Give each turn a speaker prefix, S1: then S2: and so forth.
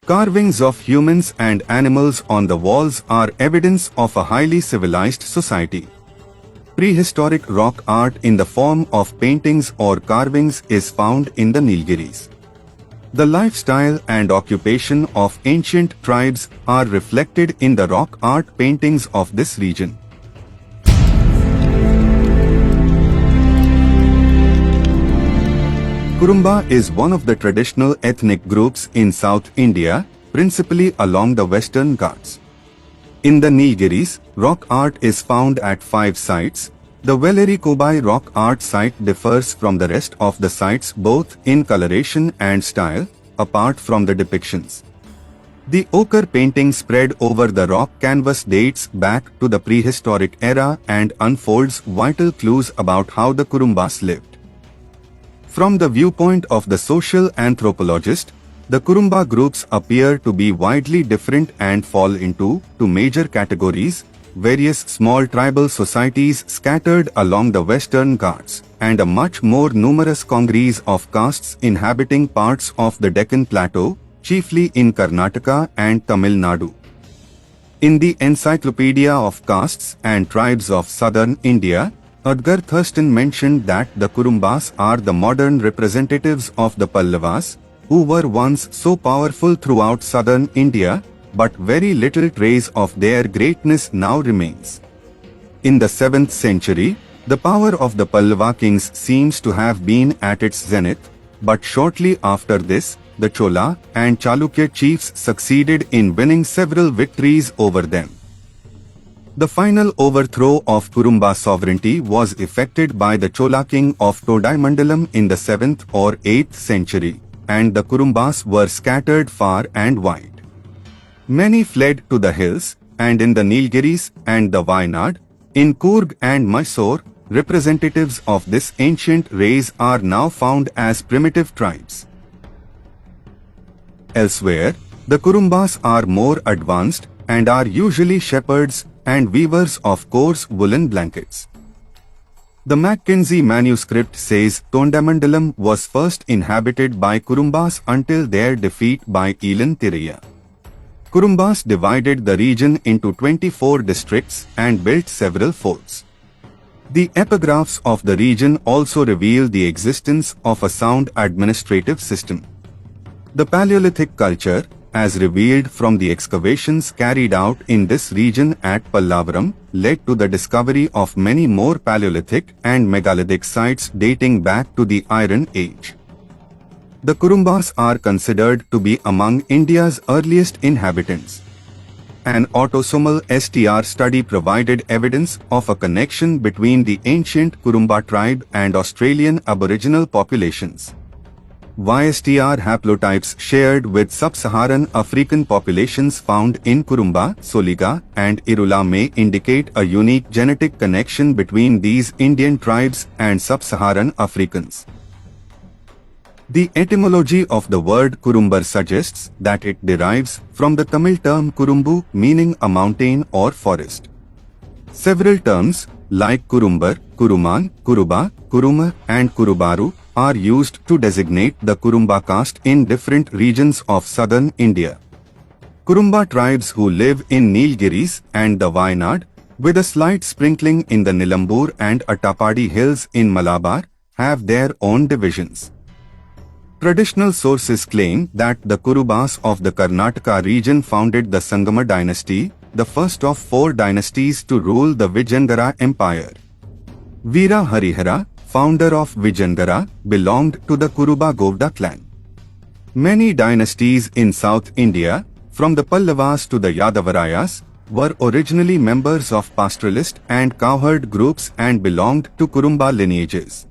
S1: Carvings of humans and animals on the walls are evidence of a highly civilized society. Prehistoric rock art in the form of paintings or carvings is found in the Nilgiris. The lifestyle and occupation of ancient tribes are reflected in the rock art paintings of this region. Kurumba is one of the traditional ethnic groups in South India, principally along the Western Ghats. In the Nilgiris, rock art is found at 5 sites. The Velleri Kobai rock art site differs from the rest of the sites both in coloration and style, apart from the depictions. The ochre painting spread over the rock canvas dates back to the prehistoric era and unfolds vital clues about how the Kurumbas lived. From the viewpoint of the social anthropologist, the Kurumba groups appear to be widely different and fall into two major categories: various small tribal societies scattered along the Western Ghats, and a much more numerous congeries of castes inhabiting parts of the Deccan Plateau, chiefly in Karnataka and Tamil Nadu. In the Encyclopedia of Castes and Tribes of Southern India, Edgar Thurston mentioned that the Kurumbas are the modern representatives of the Pallavas, who were once so powerful throughout southern India, but very little trace of their greatness now remains. In the 7th century, the power of the Pallava kings seems to have been at its zenith, but shortly after this, the Chola and Chalukya chiefs succeeded in winning several victories over them. The final overthrow of Kurumba sovereignty was effected by the Chola king of Todaimandalam in the 7th or 8th century, and the Kurumbas were scattered far and wide. Many fled to the hills, and in the Nilgiris and the Wayanad, in Coorg and Mysore, representatives of this ancient race are now found as primitive tribes. Elsewhere, the Kurumbas are more advanced and are usually shepherds and weavers of coarse woolen blankets. The Mackenzie manuscript says Tondamandalam was first inhabited by Kurumbas until their defeat by Elan Tiraya. Kurumbas divided the region into 24 districts and built several forts. The epigraphs of the region also reveal the existence of a sound administrative system. The Paleolithic culture, as revealed from the excavations carried out in this region at Pallavaram, led to the discovery of many more Paleolithic and megalithic sites dating back to the Iron Age. The Kurumbas are considered to be among India's earliest inhabitants. An autosomal STR study provided evidence of a connection between the ancient Kurumba tribe and Australian Aboriginal populations. YSTR haplotypes shared with sub-Saharan African populations found in Kurumba, Soliga, and Irula may indicate a unique genetic connection between these Indian tribes and sub-Saharan Africans. The etymology of the word Kurumbar suggests that it derives from the Tamil term Kurumbu, meaning a mountain or forest. Several terms, like Kurumbar, Kuruman, Kuruba, Kuruma, and Kurubaru, are used to designate the Kurumba caste in different regions of southern India. Kurumba tribes who live in Nilgiris and the Wayanad, with a slight sprinkling in the Nilambur and Attapadi hills in Malabar, have their own divisions. Traditional sources claim that the Kurubas of the Karnataka region founded the Sangama dynasty, the first of 4 dynasties to rule the Vijayanagar Empire. Veera Harihara, founder of Vijayanagar, belonged to the Kuruba Govda clan. Many dynasties in South India, from the Pallavas to the Yadavarayas, were originally members of pastoralist and cowherd groups and belonged to Kurumba lineages.